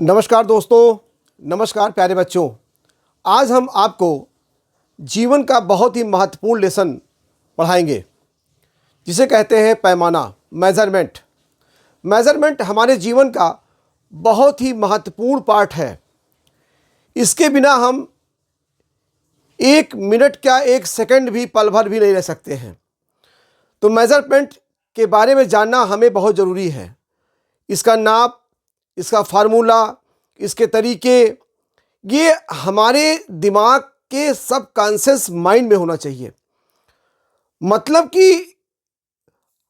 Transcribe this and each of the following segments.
नमस्कार दोस्तों, नमस्कार प्यारे बच्चों। आज हम आपको जीवन का बहुत ही महत्वपूर्ण लेसन पढ़ाएंगे जिसे कहते हैं पैमाना, मेज़रमेंट। मेज़रमेंट हमारे जीवन का बहुत ही महत्वपूर्ण पार्ट है। इसके बिना हम एक मिनट क्या एक सेकंड भी पल भर भी नहीं रह सकते हैं। तो मेज़रमेंट के बारे में जानना हमें बहुत ज़रूरी है। इसका नाप, इसका फार्मूला, इसके तरीके, ये हमारे दिमाग के सबकॉन्शियस माइंड में होना चाहिए। मतलब कि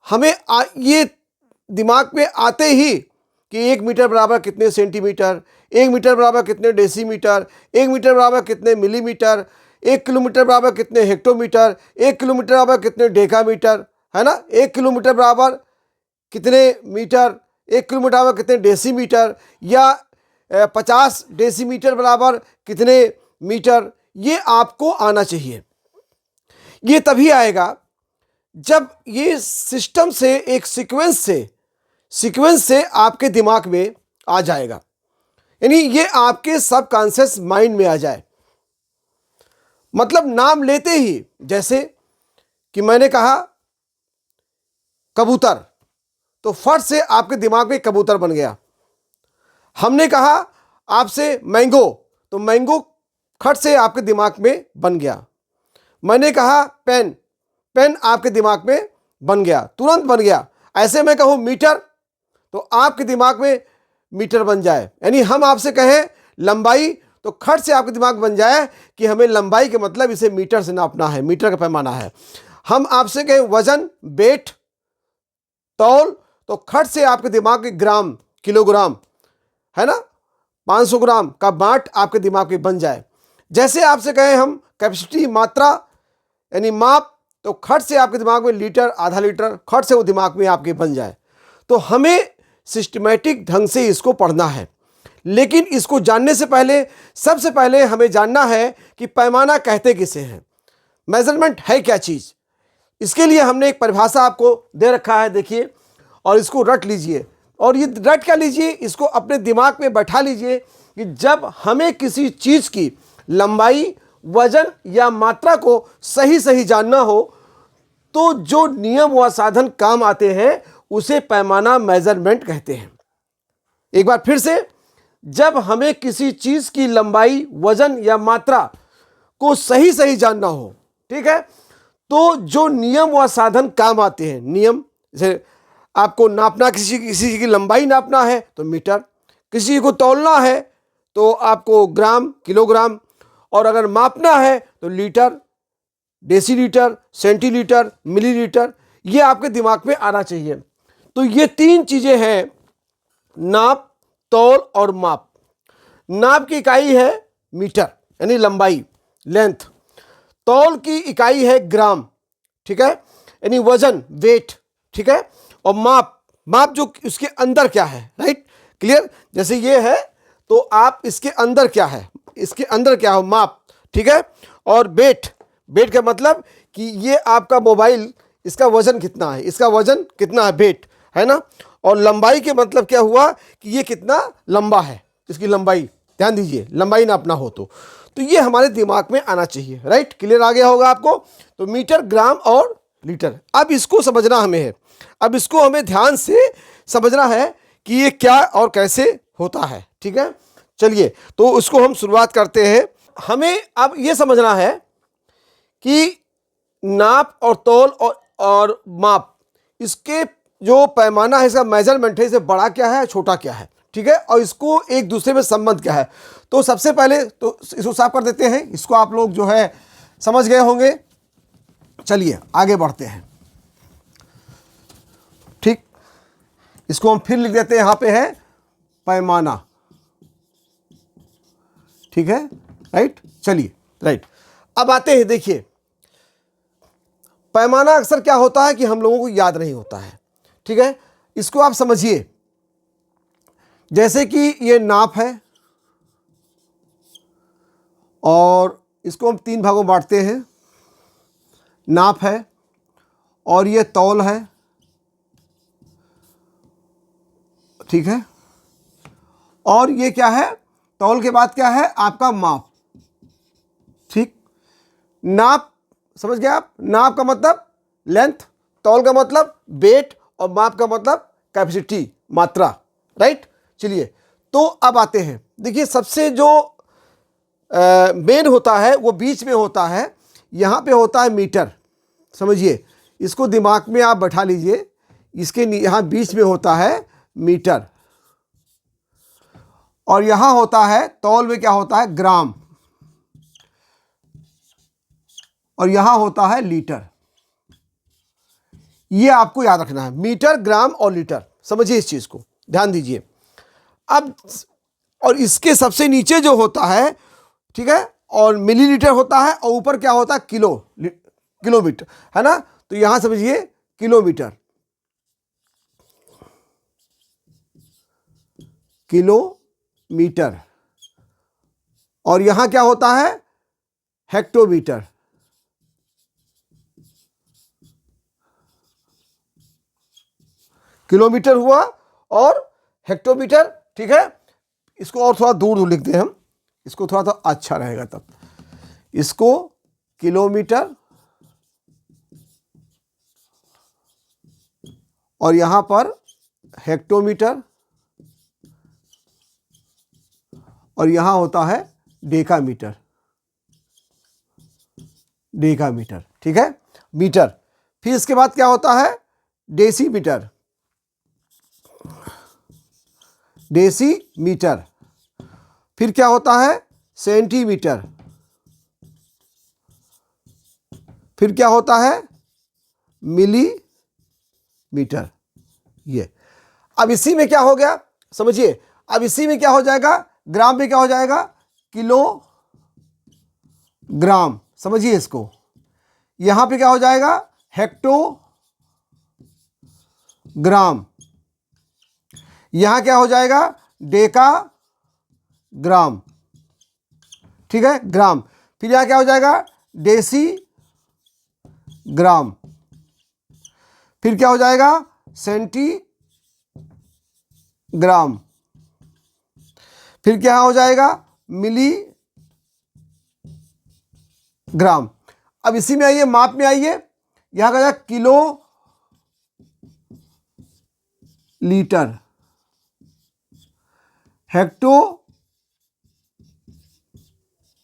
हमें ये दिमाग में आते ही कि 1 मीटर बराबर कितने सेंटीमीटर, 1 मीटर बराबर कितने डेसीमीटर, 1 मीटर बराबर कितने मिलीमीटर, 1 किलोमीटर बराबर कितने हेक्टोमीटर, 1 किलोमीटर बराबर कितने डेकामीटर, है ना। 1 किलोमीटर बराबर कितने मीटर, 1 किलोमीटर बराबर कितने डेसीमीटर, या 50 डेसीमीटर बराबर कितने मीटर, ये आपको आना चाहिए। ये तभी आएगा जब ये सिस्टम से एक सीक्वेंस से आपके दिमाग में आ जाएगा, यानी ये आपके सबकॉन्शियस माइंड में आ जाए। मतलब नाम लेते ही, जैसे कि मैंने कहा कबूतर, तो फट से आपके दिमाग में कबूतर बन गया। हमने कहा आपसे मैंगो, तो मैंगो खट से आपके दिमाग में बन गया। मैंने कहा पेन, पेन आपके दिमाग में बन गया, तुरंत बन गया। ऐसे मैं कहूँ मीटर, तो आपके दिमाग में मीटर बन जाए। यानी हम आपसे कहें लंबाई, तो खट से आपके दिमाग बन जाए कि हमें लंबाई के मतलब इसे मीटर से नापना है, मीटर का पैमाना है। हम आपसे कहें वजन, वेट, तौल, तो खट से आपके दिमाग में ग्राम, किलोग्राम, है ना, 500 ग्राम का बाट आपके दिमाग में बन जाए। जैसे आपसे कहें हम कैपेसिटी, मात्रा, यानी माप, तो खट से आपके दिमाग में लीटर, आधा लीटर, खट से वो दिमाग में आपके बन जाए। तो हमें सिस्टमैटिक ढंग से इसको पढ़ना है। लेकिन इसको जानने से पहले, सबसे पहले हमें जानना है कि पैमाना कहते किसे हैं, मेजरमेंट है क्या चीज़। इसके लिए हमने एक परिभाषा आपको दे रखा है, देखिए, और इसको रट लीजिए। और ये रट क्या लीजिए, इसको अपने दिमाग में बैठा लीजिए कि जब हमें किसी चीज़ की लंबाई, वजन या मात्रा को सही जानना हो, तो जो नियम व साधन काम आते हैं उसे पैमाना, मेजरमेंट कहते हैं। एक बार फिर से, जब हमें किसी चीज़ की लंबाई, वजन या मात्रा को सही जानना हो, ठीक है, तो जो नियम व साधन काम आते हैं, नियम, जैसे आपको नापना, किसी की लंबाई नापना है तो मीटर, किसी को तौलना है तो आपको ग्राम, किलोग्राम, और अगर मापना है तो लीटर, डेसीलीटर, सेंटीलीटर, मिलीलीटर, ये आपके दिमाग में आना चाहिए। तो ये 3 चीज़ें हैं, नाप, तौल और माप। नाप की इकाई है मीटर, यानी लंबाई, लेंथ। तौल की इकाई है ग्राम, ठीक है, यानी वजन, वेट, ठीक है। और माप जो इसके अंदर क्या है, राइट, क्लियर। जैसे ये है तो आप इसके अंदर क्या है, इसके अंदर क्या हो, माप, ठीक है। और वेट का मतलब कि ये आपका मोबाइल, इसका वजन कितना है, इसका वजन कितना है, वेट, है ना। और लंबाई के मतलब क्या हुआ कि ये कितना लंबा है, इसकी लंबाई, ध्यान दीजिए, लंबाई नापना हो तो ये हमारे दिमाग में आना चाहिए, राइट, क्लियर आ गया होगा आपको। तो मीटर, ग्राम और लीटर। अब इसको समझना हमें है, अब इसको हमें ध्यान से समझना है कि ये क्या और कैसे होता है, ठीक है। चलिए, तो उसको हम शुरुआत करते हैं। हमें अब ये समझना है कि नाप और तौल और माप, इसके जो पैमाना है, इसका मेजरमेंट है, इसे बड़ा क्या है, छोटा क्या है, ठीक है, और इसको एक दूसरे में संबंध क्या है। तो सबसे पहले तो इसको साफ कर देते हैं, इसको आप लोग जो है समझ गए होंगे। चलिए आगे बढ़ते हैं, ठीक। इसको हम फिर लिख देते हैं, यहां पे है पैमाना, ठीक है, राइट। चलिए, राइट, अब आते हैं, देखिए, पैमाना अक्सर क्या होता है कि हम लोगों को याद नहीं होता है, ठीक है। इसको आप समझिए, जैसे कि ये नाप है और इसको हम 3 भागों में बांटते हैं। नाप है और ये तौल है, ठीक है, और ये क्या है, तौल के बाद क्या है आपका माप। ठीक, नाप समझ गए आप, नाप का मतलब लेंथ, तौल का मतलब वेट, और माप का मतलब कैपेसिटी, मात्रा, राइट। चलिए, तो अब आते हैं, देखिए सबसे जो मेन होता है वो बीच में होता है, यहाँ पे होता है मीटर। समझिए, इसको दिमाग में आप बैठा लीजिए, इसके यहाँ बीच में होता है मीटर, और यहाँ होता है तौल में क्या होता है ग्राम, और यहाँ होता है लीटर। ये आपको याद रखना है, मीटर, ग्राम और लीटर। समझिए इस चीज़ को, ध्यान दीजिए। अब और इसके सबसे नीचे जो होता है, ठीक है, और मिलीलीटर होता है, और ऊपर क्या होता है किलोमीटर, है ना। तो यहां समझिए किलोमीटर, किलोमीटर, और यहां क्या होता है हेक्टोमीटर। किलोमीटर हुआ और हेक्टोमीटर, ठीक है। इसको और थोड़ा दूर दूर लिखते हैं हम, इसको थोड़ा सा अच्छा रहेगा तब। इसको किलोमीटर, और यहां पर हेक्टोमीटर, और यहां होता है डेकामीटर, डेकामीटर, ठीक है, मीटर। फिर इसके बाद क्या होता है डेसीमीटर, डेसीमीटर। फिर क्या होता है सेंटीमीटर, फिर क्या होता है मिलीमीटर। ये अब इसी में क्या हो गया समझिए, अब इसी में क्या हो जाएगा, ग्राम में क्या हो जाएगा किलोग्राम। समझिए इसको, यहां पे क्या हो जाएगा हेक्टोग्राम, यहां क्या हो जाएगा डेकाग्राम, ठीक है, ग्राम। फिर यहां क्या हो जाएगा डेसीग्राम, फिर क्या हो जाएगा सेंटीग्राम, फिर क्या हो जाएगा मिलीग्राम। अब इसी में आइए, माप में आइए, यहां का kilo litre, hecto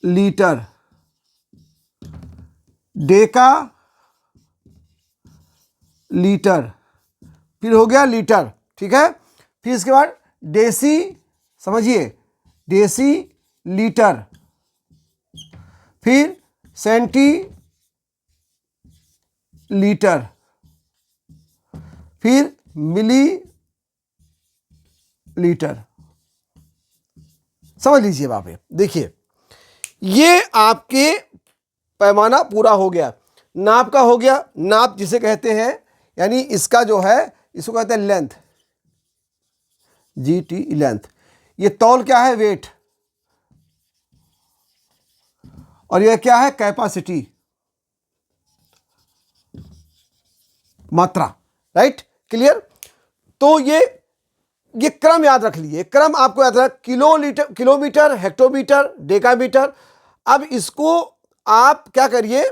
litre, Deka litre, फिर हो गया लीटर, ठीक है। फिर इसके बाद डेसी, समझिए डेसी लीटर, फिर सेंटी लीटर, फिर मिली लीटर। समझ लीजिए बाप, देखिए ये आपके पैमाना पूरा हो गया, नाप का हो गया। नाप जिसे कहते हैं, यानी इसका जो है इसको कहते हैं लेंथ, GT लेंथ। ये तौल क्या है वेट, और यह क्या है कैपेसिटी, मात्रा, राइट, क्लियर। तो ये क्रम याद रख लीजिए, क्रम आपको याद रख, किलोमीटर, हेक्टोमीटर, डेकामीटर। अब इसको आप क्या करिए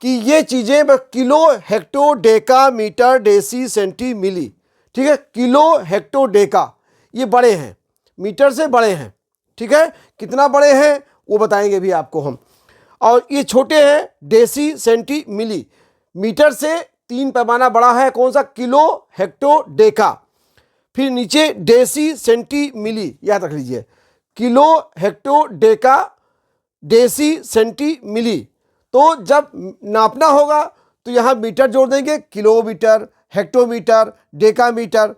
कि ये चीजें kilo, hecto, deca, metre, deci, centi, milli, ठीक है। किलो, हेक्टो, डेका ये बड़े हैं, मीटर से बड़े हैं, ठीक है। कितना बड़े हैं वो बताएंगे भी आपको हम। और ये छोटे हैं डेसी, सेंटी, मिली। मीटर से 3 पैमाना बड़ा है, कौन सा किलो, हेक्टो, डेका। फिर नीचे डेसी, सेंटी, मिली, याद रख लीजिए, kilo, hecto, deca, deci, centi, milli. तो जब नापना होगा तो यहाँ मीटर जोड़ देंगे, kilometre, hectometre, decametre,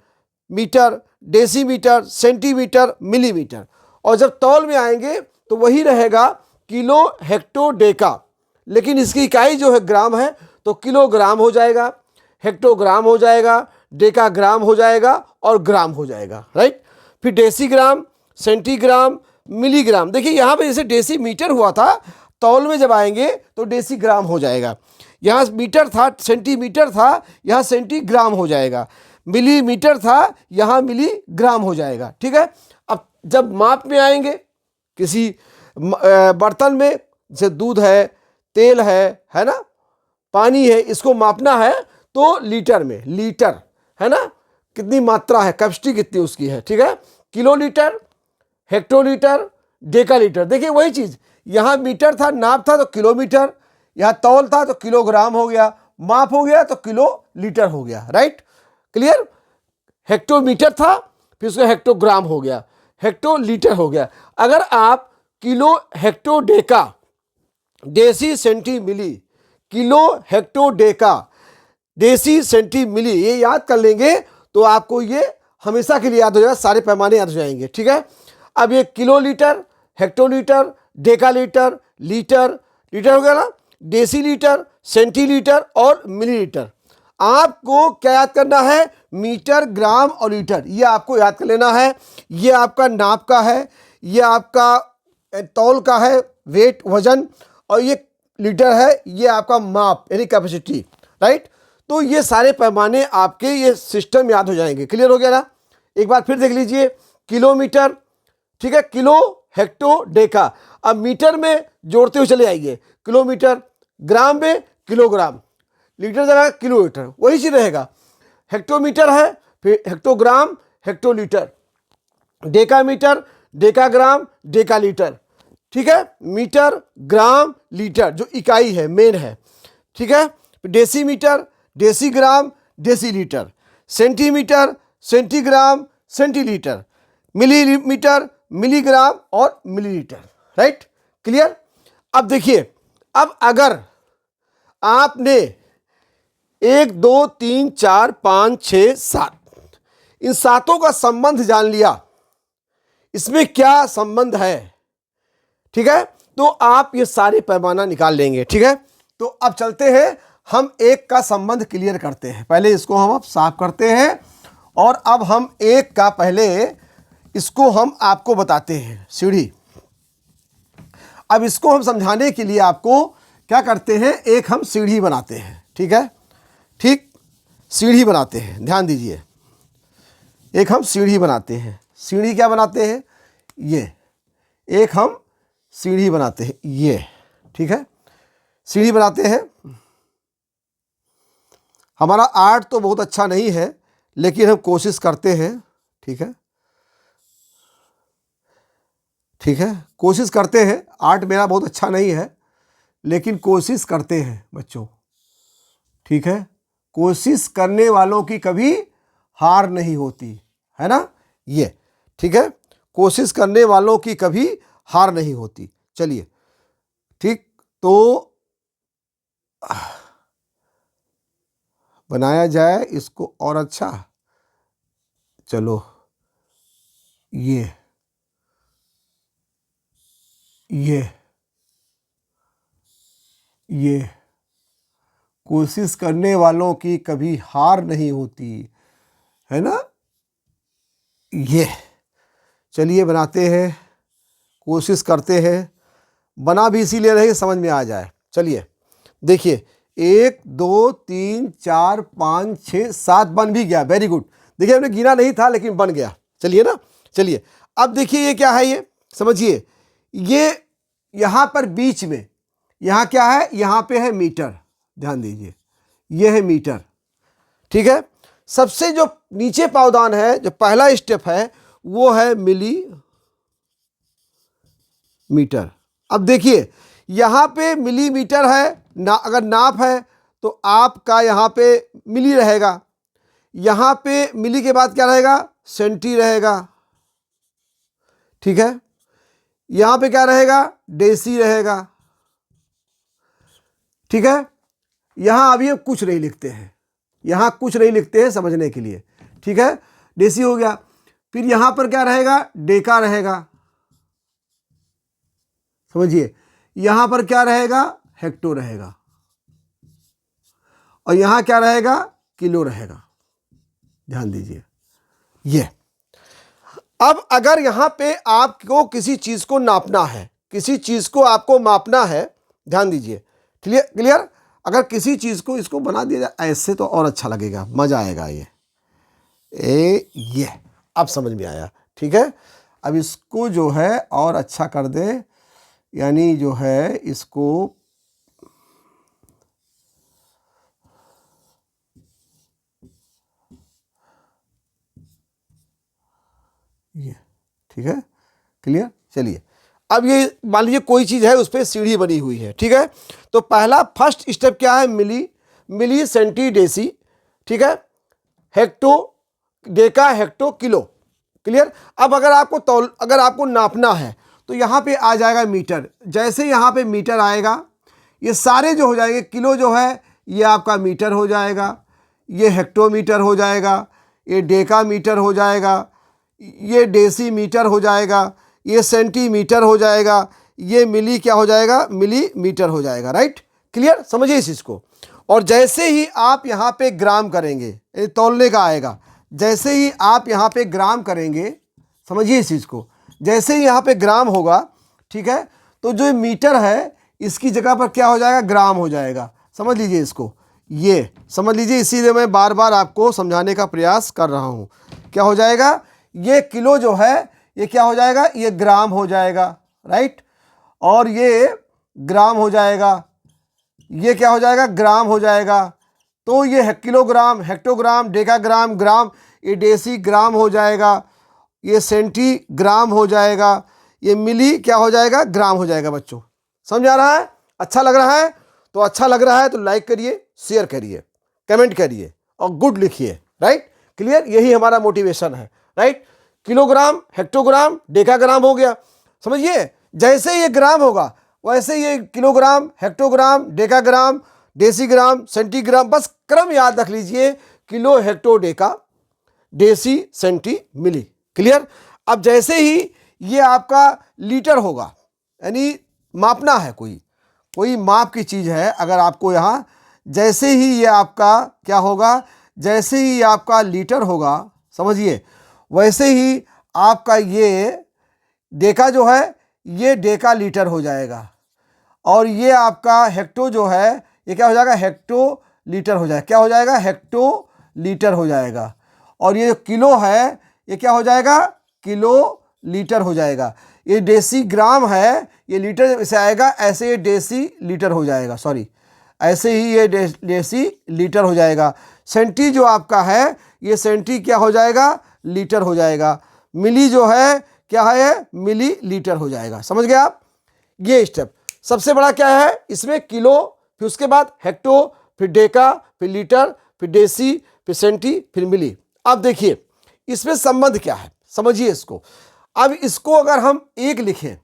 metre, decimetre, centimetre, millimetre. और जब तौल में आएंगे तो वही रहेगा किलो, हेक्टो, डेका, लेकिन इसकी इकाई जो है ग्राम है, तो किलोग्राम हो जाएगा, हेक्टोग्राम हो जाएगा, डेकाग्राम हो जाएगा, और ग्राम हो जाएगा, राइट। फिर डेसीग्राम, सेंटीग्राम, मिलीग्राम। देखिए यहाँ पे जैसे डेसीमीटर हुआ था, तौल में जब आएंगे तो डेसीग्राम हो जाएगा। यहाँ मीटर था, सेंटीमीटर था, यहाँ सेंटीग्राम हो जाएगा। मिलीमीटर था, यहाँ मिलीग्राम हो जाएगा। ठीक है, अब जब माप में आएंगे, किसी बर्तन में जैसे दूध है, तेल है ना, पानी है, इसको मापना है तो लीटर में, लीटर है ना, कितनी मात्रा है, कैपेसिटी कितनी उसकी है। ठीक है, किलोलीटर, हेक्टोलीटर, डेकालीटर। देखिए वही चीज, यहाँ मीटर था, नाप था तो किलोमीटर, यहाँ तौल था तो किलोग्राम हो गया, माप हो गया तो किलो लीटर हो गया। Right, clear. हेक्टोमीटर था, फिर उसका हेक्टोग्राम हो गया, हेक्टोलीटर हो गया। अगर आप kilo, hecto, deca, deci, centi, milli, kilo, hecto, deca, deci, centi, milli, ये याद कर लेंगे तो आपको ये हमेशा के लिए याद हो जाएगा, सारे पैमाने याद हो जाएंगे। ठीक है, अब ये kilo litre, hectolitre, डेकालीटर, litre, litre हो गया ना, डेसीलीटर, सेंटीलीटर और मिलीलीटर। आपको क्या याद करना है, मीटर, ग्राम और लीटर, ये आपको याद कर लेना है। ये आपका नाप का है, ये आपका तौल का है, वेट, वजन, और ये लीटर है, ये आपका माप यानी कैपेसिटी। राइट, तो ये सारे पैमाने आपके ये सिस्टम याद हो जाएंगे। क्लियर हो गया ना। एक बार फिर देख लीजिए, किलोमीटर, ठीक है, किलो, हेक्टो, डेका। अब मीटर में जोड़ते हुए चले आइए, किलोमीटर, ग्राम में किलोग्राम, लीटर जगह किलोलीटर, वही चीज रहेगा। हेक्टोमीटर है, फिर हेक्टोग्राम, हेक्टोलीटर, डेकामीटर, डेकाग्राम, डेकालीटर। ठीक है, मीटर, ग्राम, लीटर जो इकाई है, मेन है। ठीक है, decimetre, decigram, decilitre, centimetre, centigram, centilitre, millimetre, milligram और मिलीलीटर। Right, clear. अब देखिए, अब अगर आपने 1 2 3 4 5 6 7 इन सातों का संबंध जान लिया, इसमें क्या संबंध है, ठीक है, तो आप ये सारे पैमाना निकाल लेंगे। ठीक है, तो अब चलते हैं, हम एक का संबंध क्लियर करते हैं। पहले इसको हम अब साफ करते हैं और अब हम एक का, पहले इसको हम आपको बताते हैं, सीढ़ी। अब इसको हम समझाने के लिए आपको क्या करते हैं, एक हम सीढ़ी बनाते हैं। ठीक है, ठीक, सीढ़ी बनाते हैं, ध्यान दीजिए, एक हम सीढ़ी बनाते हैं। सीढ़ी क्या बनाते हैं, ये एक हम सीढ़ी बनाते हैं, ये। ठीक है, सीढ़ी बनाते हैं। हमारा आर्ट तो बहुत अच्छा नहीं है, लेकिन हम कोशिश करते हैं। ठीक है, ठीक है, कोशिश करते हैं। आर्ट मेरा बहुत अच्छा नहीं है, लेकिन कोशिश करते हैं बच्चों। ठीक है, कोशिश करने वालों की कभी हार नहीं होती, है ना, ये। ठीक है, कोशिश करने वालों की कभी हार नहीं होती। चलिए, ठीक, तो बनाया जाए इसको और अच्छा। चलो, ये कोशिश करने वालों की कभी हार नहीं होती, है ना, ये। चलिए बनाते हैं, कोशिश करते हैं, बना भी इसीलिए रहे समझ में आ जाए। चलिए देखिए, 1 2 3 4 5 6 7 बन भी गया, वेरी गुड। देखिए हमने गिना नहीं था लेकिन बन गया। चलिए ना, चलिए अब देखिए ये क्या है, ये समझिए, ये यहाँ पर बीच में, यहाँ क्या है, यहाँ पे है मीटर, ध्यान दीजिए, ये है मीटर। ठीक है, सबसे जो नीचे पावदान है, जो पहला स्टेप है, वो है मिलीमीटर। अब देखिए यहाँ पे मिलीमीटर है ना, अगर नाप है तो आपका यहाँ पे मिली रहेगा, यहाँ पे मिली के बाद क्या रहेगा, सेंटी रहेगा। ठीक है, यहाँ पे क्या रहेगा, डेसी रहेगा। ठीक है, यहाँ अभी हम कुछ नहीं लिखते हैं, यहाँ कुछ नहीं लिखते हैं समझने के लिए। ठीक है, डेसी हो गया। फिर यहाँ पर क्या रहेगा, डेका रहेगा, समझिए। यहाँ पर क्या रहेगा, हेक्टो रहेगा, और यहाँ क्या रहेगा, किलो रहेगा। ध्यान दीजिए ये। अब अगर यहाँ पे आपको किसी चीज को नापना है, किसी चीज को आपको मापना है, ध्यान दीजिए, क्लियर। अगर किसी चीज को, इसको बना दिया जाए ऐसे तो और अच्छा लगेगा, मजा आएगा ये। ये अब समझ में आया, ठीक है। अब इसको जो है और अच्छा कर दे, यानी जो है इसको ये, ठीक है, क्लियर। चलिए अब ये मान लीजिए कोई चीज़ है, उस पर सीढ़ी बनी हुई है, ठीक है। तो पहला फर्स्ट स्टेप क्या है, मिली सेंटी डेसी, ठीक है, hecto Deka hecto kilo, clear. अब अगर आपको नापना है तो यहाँ पे आ जाएगा मीटर। जैसे यहाँ पे मीटर आएगा, ये सारे जो हो जाएंगे, किलो जो है ये आपका मीटर हो जाएगा, ये हेक्टोमीटर हो जाएगा, ये डेका मीटर हो जाएगा, ये डेसी मीटर हो जाएगा, ये सेंटीमीटर हो जाएगा, ये मिली क्या हो जाएगा, मिलीमीटर हो जाएगा, राइट, क्लियर, समझिए इस चीज़ को। और जैसे ही आप यहाँ पे ग्राम करेंगे, ये तौलने का आएगा, जैसे ही आप यहाँ पे ग्राम करेंगे, समझिए इस चीज़ को, जैसे ही यहाँ पे ग्राम होगा, ठीक है, तो जो मीटर है इसकी जगह पर क्या हो जाएगा, ग्राम हो जाएगा। समझ लीजिए इसको, ये समझ लीजिए, इसीलिए मैं बार बार आपको समझाने का प्रयास कर रहा हूँ। क्या हो जाएगा, ये किलो जो है ये क्या हो जाएगा, ये ग्राम हो जाएगा, राइट, और ये ग्राम हो जाएगा, ये क्या हो जाएगा, ग्राम हो जाएगा। तो ये है किलोग्राम, हेक्टोग्राम, डेकाग्राम, ग्राम, ये डेसी ग्राम हो जाएगा, ये सेंटीग्राम हो जाएगा, ये मिली क्या हो जाएगा, ग्राम हो जाएगा। बच्चों समझ आ रहा है, अच्छा लग रहा है? तो अच्छा लग रहा है तो लाइक करिए, शेयर करिए, कमेंट करिए और गुड लिखिए, राइट, क्लियर। यही हमारा मोटिवेशन है, राइट। किलोग्राम, हेक्टोग्राम, डेकाग्राम हो गया, समझिए। जैसे ये ग्राम होगा वैसे ये kilogram, hectogram, decagram, decigram, centigram, बस क्रम याद रख लीजिए, kilo, hecto, deca, deci, centi, milli, clear. अब जैसे ही ये आपका लीटर होगा, यानी मापना है, कोई माप की चीज़ है, अगर आपको यहाँ जैसे ही ये आपका क्या होगा, जैसे ही आपका लीटर होगा, समझिए, वैसे ही आपका ये डेका जो है ये डेका लीटर हो जाएगा, और ये आपका हेक्टो जो है ये क्या हो जाएगा, हेक्टो लीटर हो जाएगा। क्या हो जाएगा, हेक्टो लीटर हो जाएगा। और ये किलो है ये क्या हो जाएगा, किलो लीटर हो जाएगा। ये डेसी ग्राम है, ये लीटर से आएगा, ऐसे ये डेसी लीटर हो जाएगा, सॉरी, ऐसे ही ये डेसी लीटर हो जाएगा। सेंटी जो आपका है ये सेंटी क्या हो जाएगा, लीटर हो जाएगा। मिली जो है क्या है, मिली लीटर हो जाएगा। समझ गए आप? ये स्टेप सबसे बड़ा क्या है इसमें, किलो, फिर उसके बाद हेक्टो, फिर डेका, फिर लीटर, फिर डेसी, फिर सेंटी, फिर मिली। अब देखिए इसमें संबंध क्या है, समझिए इसको। अब इसको अगर हम एक लिखें,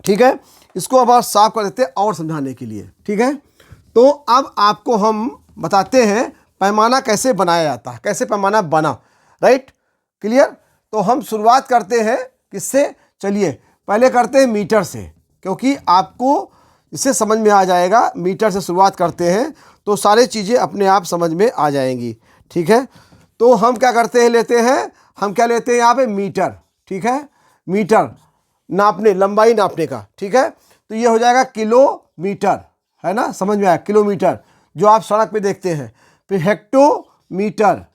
ठीक है, इसको अब आप साफ कर देते हैं और समझाने के लिए, ठीक है। तो अब आपको हम बताते हैं पैमाना कैसे बनाया जाता है, कैसे पैमाना बना, राइट, क्लियर। तो हम शुरुआत करते हैं किससे, चलिए पहले करते हैं मीटर से, क्योंकि आपको इससे समझ में आ जाएगा। मीटर से शुरुआत करते हैं तो सारी चीज़ें अपने आप समझ में आ जाएंगी, ठीक है। तो हम क्या करते हैं, लेते हैं, हम क्या लेते हैं यहाँ पे, मीटर, ठीक है, मीटर नापने, लंबाई नापने का, ठीक है। तो ये हो जाएगा किलोमीटर, है ना, समझ में आया, किलोमीटर जो आप सड़क पे देखते हैं। फिर हेक्टोमीटर,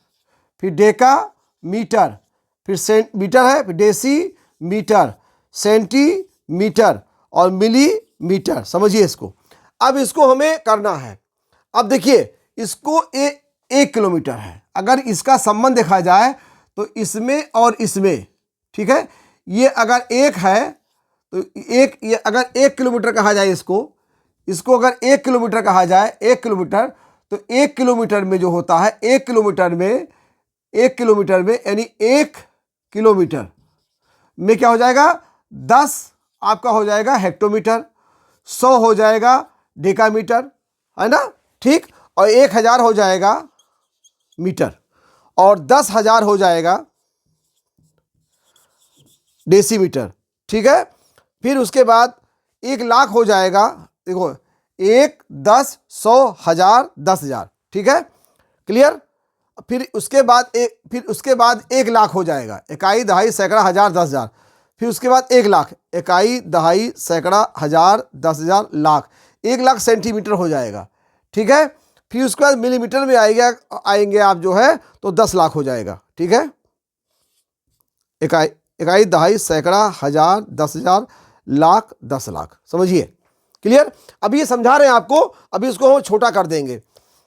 फिर डेका मीटर, फिर मीटर है, फिर डेसी मीटर, सेंटीमीटर और मिलीमीटर। समझिए इसको। अब इसको हमें करना है। अब देखिए इसको एक किलोमीटर है, अगर इसका संबंध देखा जाए तो इसमें और इसमें, ठीक है, ये अगर एक है तो एक, ये अगर 1 किलोमीटर कहा जाए इसको अगर 1 किलोमीटर कहा जाए, 1 किलोमीटर, तो 1 किलोमीटर में जो होता है, 1 किलोमीटर में यानी 1 किलोमीटर में क्या हो जाएगा, 10 आपका हो जाएगा हेक्टोमीटर, 100 हो जाएगा डेकामीटर, है ना, ठीक, और 1000 हो जाएगा मीटर, और 10,000 हो जाएगा डेसीमीटर, ठीक है। फिर उसके बाद 1,00,000 हो जाएगा, देखो 1, 10, 100, 1000, 10,000, ठीक है, क्लियर। फिर उसके बाद 1,00,000 हो जाएगा, इकाई, दहाई, सैकड़ा, हजार, 10,000। फिर उसके बाद 1,00,000, इकाई, दहाई, सैकड़ा, हजार, 10,000, लाख, 1,00,000 सेंटीमीटर हो जाएगा, ठीक है। फिर उसके बाद मिलीमीटर में आएंगे आप जो है तो 10 लाख हो जाएगा। ठीक है, इकाई, दहाई, सैकड़ा, हजार, 10,000, लाख, 10 लाख। समझिए, क्लियर। अभी ये समझा रहे हैं आपको, अभी इसको हम छोटा कर देंगे।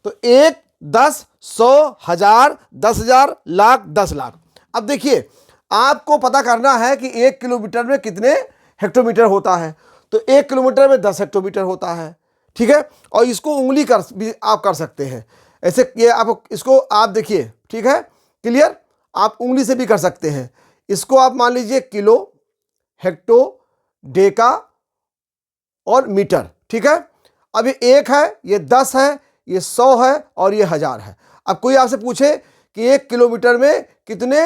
तो 1, 10, 100, हजार, 10,000, लाख, 10 लाख। अब देखिए, आपको पता करना है कि 1 किलोमीटर में कितने हेक्टोमीटर होता है। तो 1 किलोमीटर में 10 हेक्टोमीटर होता है। ठीक है, और इसको उंगली कर भी आप कर सकते हैं ऐसे। ये आप इसको आप देखिए, ठीक है, क्लियर। आप उंगली से भी कर सकते हैं इसको। आप मान लीजिए किलो, हेक्टो, डेका और मीटर। ठीक है, अब ये 1 है, ये 10 है, ये 100 है और ये 1000 है। अब कोई आपसे पूछे कि 1 किलोमीटर में कितने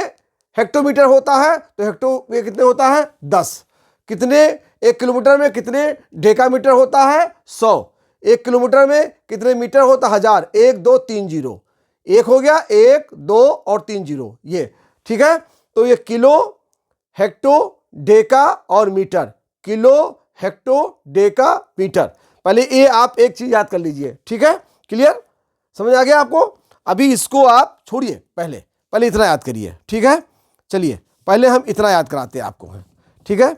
हेक्टोमीटर होता है, तो हेक्टो में कितने होता है 10। कितने 1 किलोमीटर में कितने डेकामीटर होता है 100। 1 किलोमीटर में कितने मीटर होता है 1000। 1, 2, 3 जीरो, 1 हो गया, 1, 2 और 3 जीरो ये। ठीक है, तो ये किलो, हेक्टो, डेका और metre. Kilo, hecto, deca, metre. पहले ये आप एक चीज याद कर लीजिए। ठीक है, क्लियर, समझ आ गया आपको। अभी इसको आप छोड़िए, पहले इतना याद करिए। ठीक है, चलिए पहले हम इतना याद कराते हैं आपको। ठीक है,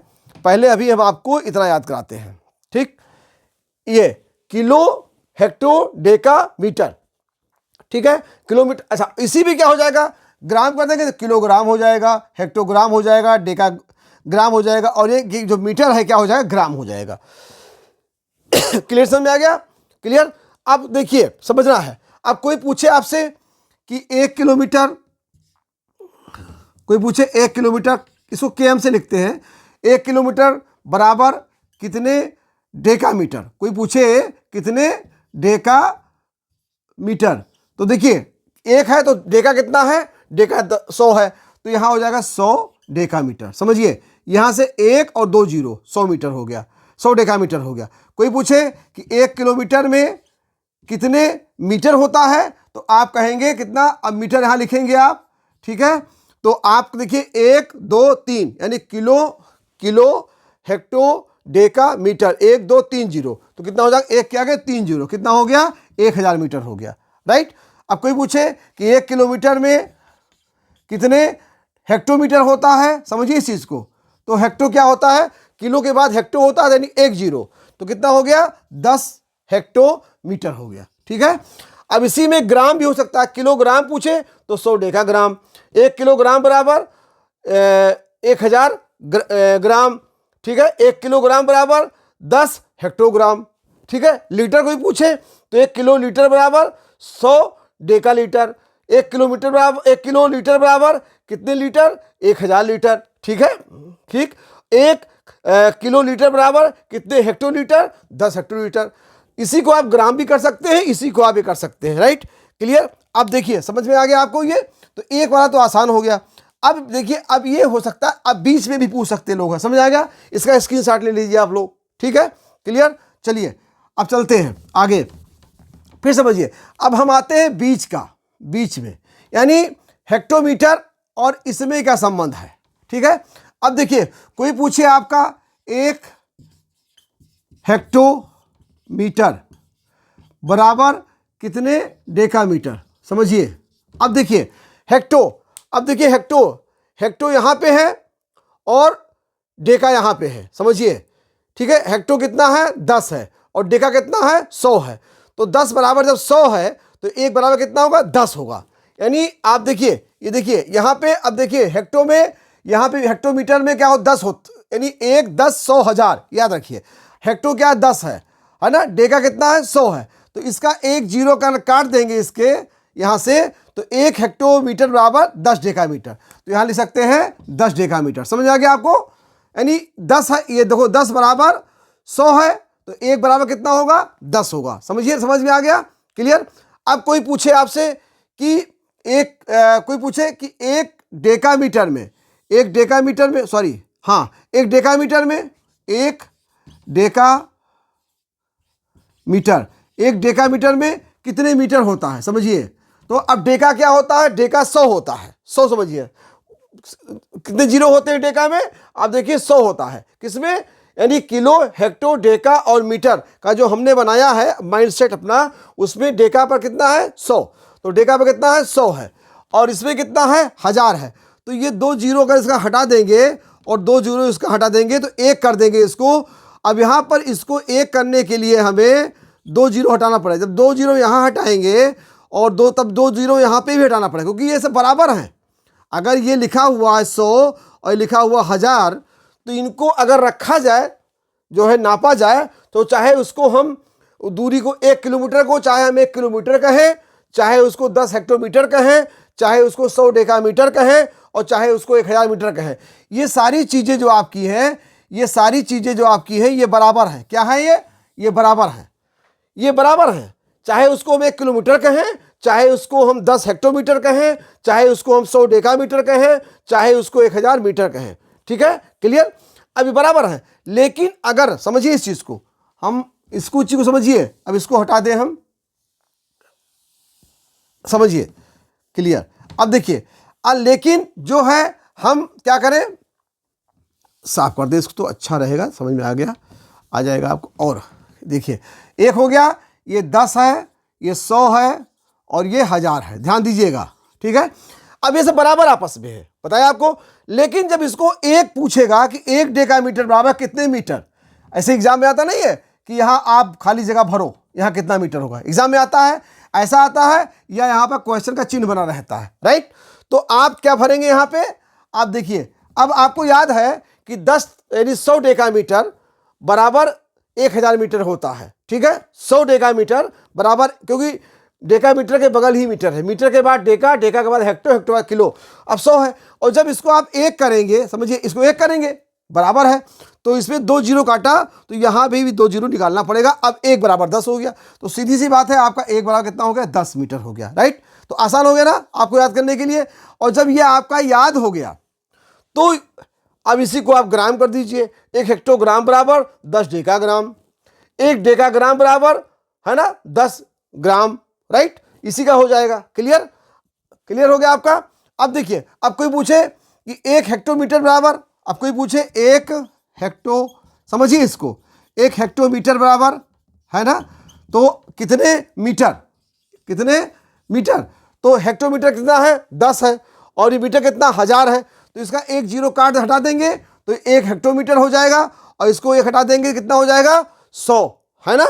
पहले अभी हम आपको इतना याद कराते हैं। ठीक, ये किलो, हेक्टो, डेका, मीटर। ठीक है, किलोमीटर। अच्छा, इसी भी क्या हो जाएगा, ग्राम कर देंगे तो किलोग्राम हो जाएगा, हेक्टोग्राम हो जाएगा, डेका ग्राम हो जाएगा, और ये जो मीटर है क्या हो जाएगा, ग्राम हो जाएगा। क्लियर, समझ में आ गया, क्लियर। अब देखिए, समझना है। अब कोई पूछे आपसे कि 1 किलोमीटर, कोई पूछे 1 किलोमीटर, इसको केएम से लिखते हैं, 1 किलोमीटर बराबर कितने डेकामीटर। कोई पूछे कितने डेका मीटर, तो देखिए 1 है तो डेका कितना है, डेका 100 है, तो यहां हो जाएगा 100 डेकामीटर। समझिए, यहां से 1 और 2 जीरो, 100 मीटर हो गया, 100 डेकामीटर हो गया। कोई पूछे कि 1 किलोमीटर में कितने मीटर होता है, तो आप कहेंगे कितना, अब मीटर यहां लिखेंगे आप। ठीक है, तो आप देखिए 1, 2, 3 यानी kilo, hecto, deca, metre. 1, 2, 3 zero, तो कितना हो जाएगा, 1 क्या गया 3 जीरो, कितना हो गया 1000 मीटर हो गया। राइट। अब कोई पूछे कि 1 किलोमीटर में कितने हेक्टोमीटर होता है, समझिए इस चीज को। तो हेक्टो क्या होता है, किलो के बाद हेक्टो होता है, यानी 1 जीरो, तो कितना हो गया 10 हेक्टोमीटर हो गया। ठीक है, अब इसी में ग्राम भी हो सकता है। किलोग्राम पूछे तो 100 डेकाग्राम। 1 किलोग्राम बराबर 1000 ग्राम। ठीक है, 1 किलोग्राम बराबर 10 हेक्टोग्राम। ठीक है, लीटर कोई पूछे तो 1 किलो लीटर बराबर 100 डेका लीटर। 1 किलोमीटर बराबर 1 किलो लीटर बराबर कितने लीटर, 1000 लीटर। ठीक है, ठीक। 1 किलो लीटर बराबर कितने हेक्टोलीटर, 10 हेक्टोलीटर। इसी को आप ग्राम भी कर सकते हैं, इसी को आप ये कर सकते हैं। Right, clear. अब देखिए, समझ में आ गया आपको ये, तो एक वाला तो आसान हो गया। अब देखिए, अब ये हो सकता है, अब बीच में भी पूछ सकते हैं लोग, समझ आ गया। इसका स्क्रीनशॉट ले लीजिए आप लोग। ठीक है, क्लियर। चलिए अब चलते हैं आगे, फिर समझिए। अब हम आते हैं बीच में, यानी हेक्टोमीटर और इसमें क्या संबंध है। ठीक है, अब देखिए, कोई पूछे आपका 1 हेक्टोमीटर बराबर कितने डेकामीटर, समझिए। अब देखिए हेक्टो यहां पे है और डेका यहां पे है, समझिए। ठीक है, हेक्टो कितना है 10 है और डेका कितना है 100 है। तो 10 बराबर जब 100 है तो 1 बराबर कितना होगा 10 होगा। यानी आप देखिए, ये देखिए यहां पे, अब देखिए हेक्टो में, यहां पे हेक्टोमीटर में क्या हो 10 हो, यानी 1, 10, 100, 1000। याद रखिए, हेक्टो क्या 10 है ना, डेका कितना है 100 है। तो इसका 1 जीरो का काट देंगे इसके यहां से, तो 1 हेक्टोमीटर बराबर 10 डेकामीटर। तो यहां लिख सकते हैं 10 डेकामीटर। समझ आ गया आपको, यानी 10 है, ये देखो 10 बराबर 100 है, तो 1 बराबर कितना होगा 10 होगा। समझिए, समझ में आ गया, क्लियर। अब कोई पूछे आपसे कि कोई पूछे कि 1 डेकामीटर में 1 डेकामीटर में 1 डेकामीटर में 1 डेकामीटर में कितने मीटर होता है, समझिए। तो अब डेका क्या होता है, डेका 100 होता है, 100 समझिए। कितने जीरो होते हैं डेका में, आप देखिए 100 होता है। किसमें, यानी किलो, हेक्टो, डेका और मीटर का जो हमने बनाया है माइंडसेट अपना, उसमें डेका पर कितना है 100, तो डेका पर कितना है 100 है, और इसमें कितना है 1000 है। तो ये 2 जीरो अगर इसका हटा देंगे और 2 जीरो इसका हटा देंगे तो 1 कर देंगे इसको। अब यहाँ पर इसको 1 करने के लिए हमें 2 जीरो हटाना पड़ेगा। जब 2 जीरो यहाँ हटाएंगे और तब 2 जीरो यहाँ पे भी हटाना पड़ेगा, क्योंकि ये सब बराबर हैं। अगर ये लिखा हुआ है 100 और लिखा हुआ 1000, तो इनको अगर रखा जाए, जो है नापा जाए, तो चाहे उसको हम दूरी को 1 किलोमीटर को चाहे हम 1 किलोमीटर कहें, चाहे उसको 10 हेक्टोमीटर कहें, चाहे उसको 100 डेकामीटर कहें, और चाहे उसको 1000 मीटर कहें, ये सारी चीज़ें जो आपकी हैं, ये सारी चीज़ें जो आपकी हैं, ये बराबर हैं। क्या है ये बराबर हैं, ये बराबर हैं। चाहे उसको हम 1 किलोमीटर कहें, चाहे उसको हम 10 हेक्टोमीटर कहें, चाहे उसको हम 100 डेकामीटर कहें, चाहे उसको 1000 मीटर कहें। ठीक है, क्लियर? अभी बराबर है। लेकिन अगर समझिए इस चीज़ को, हम इसको चीज़ को समझिए, अब इसको हटा दें हम, समझिए, क्लियर? अब देखिए, लेकिन जो है हम क्या करें, साफ कर दें इसको तो अच्छा रहेगा, समझ में आ जाएगा आपको। और देखिए, एक हो गया, ये 10 है, ये 100 है, और ये 1000 है, ध्यान दीजिएगा। ठीक है, अब ये सब बराबर आपस में है, बताया आपको। लेकिन जब इसको एक पूछेगा कि 1 डेकामीटर बराबर कितने मीटर, ऐसे एग्जाम में आता नहीं है कि यहाँ आप खाली जगह भरो, यहाँ कितना मीटर होगा, एग्जाम में आता है, ऐसा आता है, या यहाँ पर क्वेश्चन का चिन्ह बना रहता है, राइट? तो आप क्या भरेंगे यहाँ पे, आप देखिए, अब आपको याद है कि 10 यानी 100 डेकामीटर बराबर 1000 मीटर होता है। ठीक है, 100 डेकामीटर बराबर, क्योंकि डेकामीटर के बगल ही मीटर है, मीटर के बाद डेका, डेका के बाद हेक्टो, हेक्टो बाद किलो। अब 100 है, और जब इसको आप 1 करेंगे, समझिए इसको 1 करेंगे, बराबर है, तो इसमें 2 जीरो काटा, तो यहाँ भी 2 जीरो निकालना पड़ेगा। अब 1 बराबर 10 हो गया, तो सीधी सी बात है, आपका 1 बराबर कितना हो गया, 10 मीटर हो गया, राइट? तो आसान हो गया ना आपको याद करने के लिए। और जब ये आपका याद हो गया, तो अब इसी को आप ग्राम कर दीजिए। 1 हेक्टोग्राम बराबर 10 डेकाग्राम, 1 डेकाग्राम बराबर है ना 10 ग्राम, राइट? इसी का हो जाएगा। क्लियर? क्लियर हो गया आपका। अब देखिए, अब कोई पूछे कि 1 हेक्टोमीटर बराबर, अब कोई पूछे 1 हेक्टो, समझिए इसको, 1 हेक्टोमीटर बराबर है ना, तो कितने मीटर, कितने मीटर, तो हेक्टोमीटर कितना है 10 है, और ये मीटर कितना 1000 है, तो इसका 1 जीरो काट हटा देंगे तो 1 हेक्टोमीटर हो जाएगा, और इसको 1 हटा देंगे कितना हो जाएगा 100, है ना?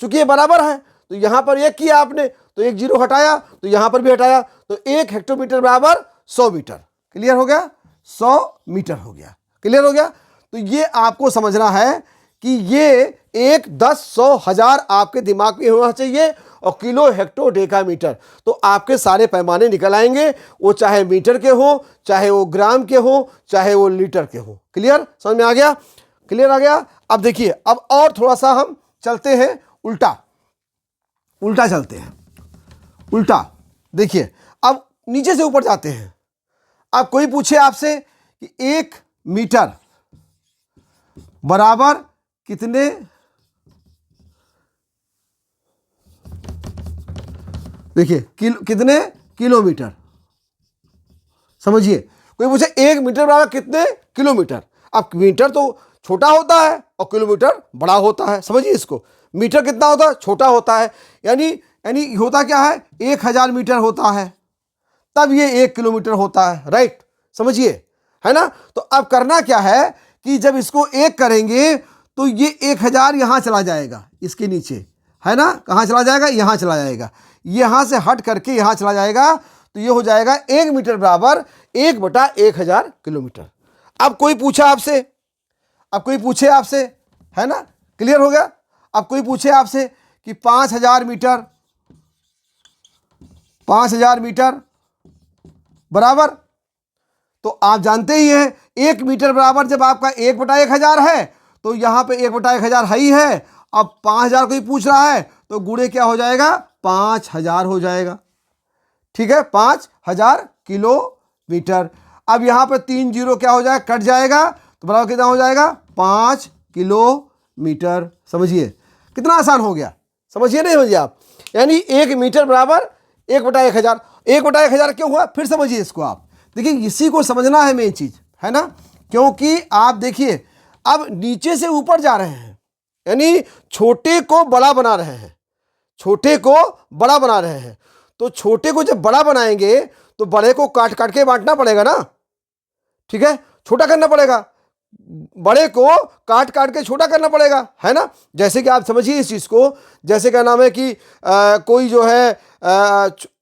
चूंकि ये बराबर है, तो यहाँ पर 1 किया आपने, तो 1 जीरो हटाया, तो यहाँ पर भी हटाया, तो 1 हेक्टोमीटर बराबर 100 मीटर। क्लियर हो गया? 100 मीटर हो गया। क्लियर हो गया? तो ये आपको समझना है कि ये 1, 10, 100, 1000 आपके दिमाग में होना चाहिए, और किलो, हेक्टो, डेकामीटर, तो आपके सारे पैमाने निकल आएंगे, वो चाहे मीटर के हो, चाहे वो ग्राम के हो, चाहे वो लीटर के हो। क्लियर? समझ में आ गया? क्लियर आ गया? अब देखिए, अब और थोड़ा सा हम चलते हैं उल्टा, उल्टा चलते हैं, उल्टा। देखिए, अब नीचे से ऊपर जाते हैं। अब कोई पूछे आपसे कि 1 मीटर बराबर कितने, देखिए कितने किलोमीटर, समझिए। कोई पूछे 1 मीटर बराबर कितने किलोमीटर। अब मीटर तो छोटा होता है और किलोमीटर बड़ा होता है, समझिए इसको। मीटर कितना होता है, छोटा होता है, यानी होता क्या है 1000 मीटर होता है, तब ये 1 किलोमीटर होता है, राइट? समझिए, है ना? तो अब करना क्या है कि जब इसको 1 करेंगे तो ये 1000 यहाँ चला जाएगा, इसके नीचे, है ना? कहाँ चला जाएगा, यहाँ चला जाएगा, यहाँ से हट करके यहाँ चला जाएगा, तो ये हो जाएगा 1 मीटर बराबर 1/1000 किलोमीटर। अब कोई पूछा आपसे, अब कोई पूछे आपसे, है ना? क्लियर हो गया? अब कोई पूछे आपसे कि 5000 मीटर, 5000 मीटर बराबर, तो आप जानते ही हैं 1 मीटर बराबर जब आपका 1/1000 है, तो यहाँ पे 1/1000 है ही है। अब 5000 कोई पूछ रहा है, तो गुणे क्या हो जाएगा, 5000 हो जाएगा। ठीक है, 5000 किलोमीटर। अब यहाँ पे 3 जीरो क्या हो जाएगा, कट जाएगा, तो बराबर कितना हो जाएगा 5 किलोमीटर। समझिए कितना आसान हो गया, समझिए नहीं समझिए आप। यानी 1 मीटर बराबर 1/1000। 1/1000 क्यों हुआ, फिर समझिए इसको आप। देखिए, इसी को समझना है मेन चीज, है ना? क्योंकि आप देखिए, अब नीचे से ऊपर जा रहे हैं, यानी छोटे को बड़ा बना रहे हैं, छोटे को बड़ा बना रहे हैं। तो छोटे को जब बड़ा बनाएंगे तो बड़े को काट काट के बांटना पड़ेगा ना, ठीक है, छोटा करना पड़ेगा, बड़े को काट काट के छोटा करना पड़ेगा, है ना। जैसे कि आप समझिए इस चीज को, जैसे क्या नाम है कि कोई जो है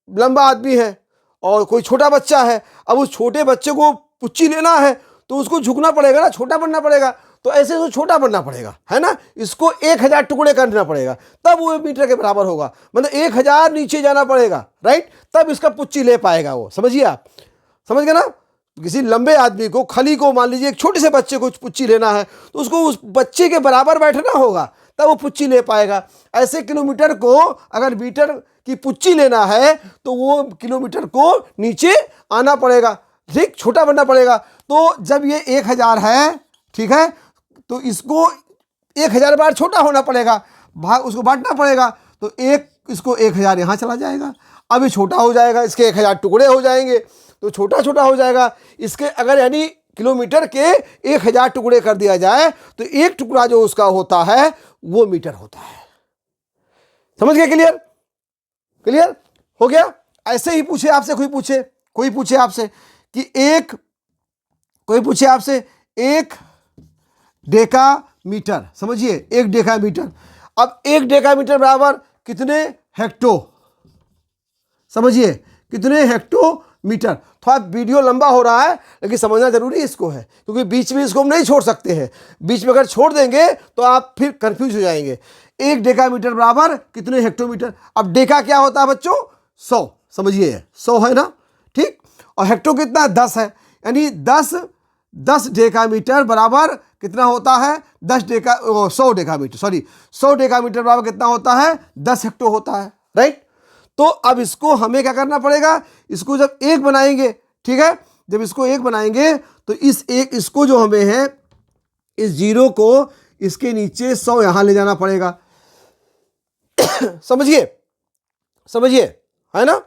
लंबा आदमी है और कोई छोटा बच्चा है। अब उस छोटे बच्चे को पुच्ची लेना है तो उसको झुकना पड़ेगा ना, छोटा बनना पड़ेगा। तो ऐसे तो छोटा बनना पड़ेगा, है ना। इसको 1000 टुकड़े करना पड़ेगा तब वो मीटर के बराबर होगा, मतलब 1000 नीचे जाना पड़ेगा, राइट, तब इसका पुच्ची ले पाएगा वो। समझिए आप, समझ गए ना। किसी लंबे आदमी को, खली को, मान लीजिए एक छोटे से बच्चे को पुच्ची लेना है तो उसको उस बच्चे के बराबर बैठना होगा तब वो पुच्ची ले पाएगा। ऐसे किलोमीटर को अगर मीटर की पुच्ची लेना है तो वो किलोमीटर को नीचे आना पड़ेगा, ठीक, छोटा बनना पड़ेगा। तो जब ये 1000 है, ठीक है, तो इसको 1000 बार छोटा होना पड़ेगा, भाग उसको बांटना पड़ेगा। तो एक इसको 1000 यहाँ चला जाएगा, अब ये छोटा हो जाएगा, इसके 1000 टुकड़े हो जाएंगे तो छोटा छोटा हो जाएगा। इसके अगर यानी किलोमीटर के 1000 टुकड़े कर दिया जाए तो एक टुकड़ा जो उसका होता है वो मीटर होता है। समझ गए? क्लियर? क्लियर हो गया। ऐसे ही पूछे आपसे, कोई पूछे आपसे कि कोई पूछे आपसे 1 डेका मीटर, समझिए 1 डेका मीटर। अब 1 डेका मीटर बराबर कितने हेक्टो, समझिए कितने हेक्टोमीटर। थोड़ा वीडियो लंबा हो रहा है लेकिन समझना जरूरी इसको है, क्योंकि बीच में इसको हम नहीं छोड़ सकते हैं। बीच में अगर छोड़ देंगे तो आप फिर कंफ्यूज हो जाएंगे। 1 डेका मीटर बराबर कितने हेक्टोमीटर। अब डेका क्या होता है बच्चों? 100, समझिए 100 है ना, ठीक। और हेक्टो कितना? 10 है, यानी 10 डेका मीटर बराबर कितना होता है? 100 deca metre, sorry 100 deca metre बराबर कितना होता है? 10 हेक्टो होता है, राइट। तो अब इसको हमें क्या करना पड़ेगा? इसको जब 1 बनाएंगे, ठीक है, जब इसको 1 बनाएंगे तो इसको जो हमें है, इस 0 को इसके नीचे 100 यहां ले जाना पड़ेगा। समझिए, है ना।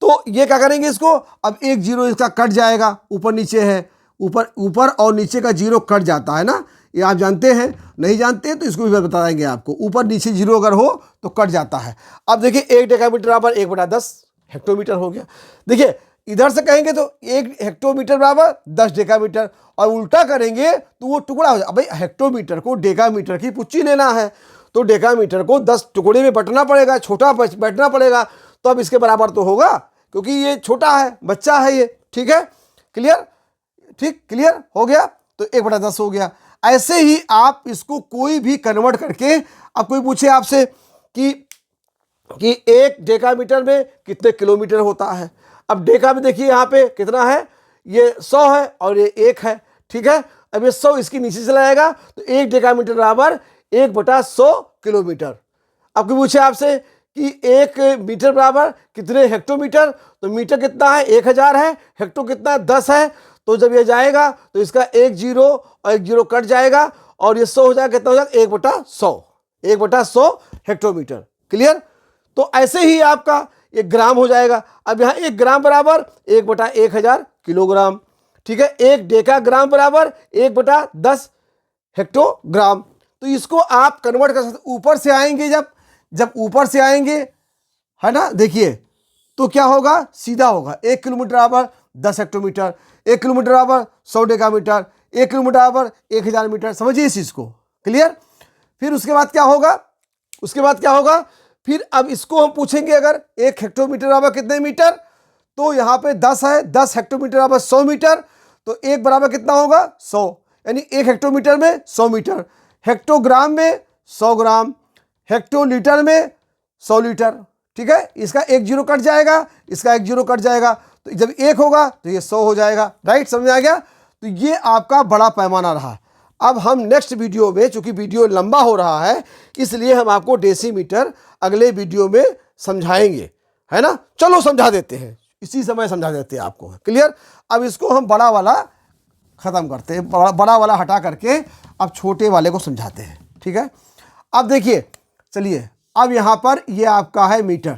तो ये क्या करेंगे इसको, अब 1 0 इसका कट जाएगा, ऊपर नीचे है, ऊपर और नीचे का 0 कट जाता है ना, ये आप जानते हैं। नहीं जानते तो इसको भी बता देंगे आपको, ऊपर नीचे 0 अगर हो तो कट जाता है। अब देखिए 1 डेकामीटर बराबर 1/10 हेक्टोमीटर हो गया। देखिए इधर से कहेंगे तो 1 हेक्टोमीटर बराबर 10 डेकामीटर, और उल्टा करेंगे तो वो टुकड़ा हो जाए। भाई हेक्टोमीटर को डेकामीटर की पुच्ची लेना है तो डेकामीटर को 10 टुकड़े में बंटना पड़ेगा, छोटा बैठना पड़ेगा, तो अब इसके बराबर तो होगा क्योंकि ये छोटा है, बच्चा है ये, ठीक है। क्लियर? ठीक, क्लियर हो गया। तो 1/10 हो गया। ऐसे ही आप इसको कोई भी कन्वर्ट करके, अब कोई पूछे आपसे कि 1 डेकामीटर में कितने किलोमीटर होता है। अब डेका में देखिए यहाँ पे कितना है, ये 100 है और ये 1 है, ठीक है। अब ये 100 इसके नीचे चला जाएगा तो 1 डेकामीटर बराबर 1/100 किलोमीटर। अब कोई पूछे आपसे कि 1 मीटर बराबर कितने हेक्टोमीटर, तो मीटर कितना है? 1000 है, हेक्टो कितना? 10 है। तो जब ये जाएगा तो इसका 1 0 और 1 0 कट जाएगा और ये 100 हो जाएगा, कितना हो जाएगा? 1/100 हेक्टोमीटर। क्लियर? तो ऐसे ही आपका 1 ग्राम हो जाएगा। अब यहाँ 1 ग्राम बराबर 1/1000 किलोग्राम, ठीक है। 1 डेका ग्राम बराबर 1/10 हेक्टोग्राम। तो इसको आप कन्वर्ट कर सकते। ऊपर से आएंगे, जब ऊपर से आएंगे, है ना, देखिए तो क्या होगा? सीधा होगा। 1 किलोमीटर बराबर 10 हेक्टोमीटर, 1 किलोमीटर बराबर 100 डेकामीटर, 1 किलोमीटर बराबर 1000 मीटर। समझिए इस चीज को। क्लियर? फिर उसके बाद क्या होगा? फिर अब इसको हम पूछेंगे, अगर 1 हेक्टोमीटर बराबर कितने मीटर, तो यहाँ पे 10 है, 10 हेक्टोमीटर बराबर 100 मीटर, तो 1 बराबर कितना होगा? 100, यानी 1 हेक्टोमीटर में 100 मीटर, हेक्टोग्राम में 100 ग्राम, हेक्टोलीटर में 100 लीटर, ठीक है। इसका 1 0 कट जाएगा, इसका 1 0 कट जाएगा, तो जब 1 होगा तो ये 100 हो जाएगा, राइट। समझ आ गया? तो ये आपका बड़ा पैमाना रहा। अब हम नेक्स्ट वीडियो में, चूंकि वीडियो लंबा हो रहा है इसलिए हम आपको डेसीमीटर अगले वीडियो में समझाएंगे, है ना। चलो समझा देते हैं, इसी समय समझा देते हैं आपको। क्लियर? अब इसको हम बड़ा वाला खत्म करते हैं, बड़ा वाला हटा करके अब छोटे वाले को समझाते हैं, ठीक है। अब देखिए, चलिए, अब यहां पर ये आपका है मीटर,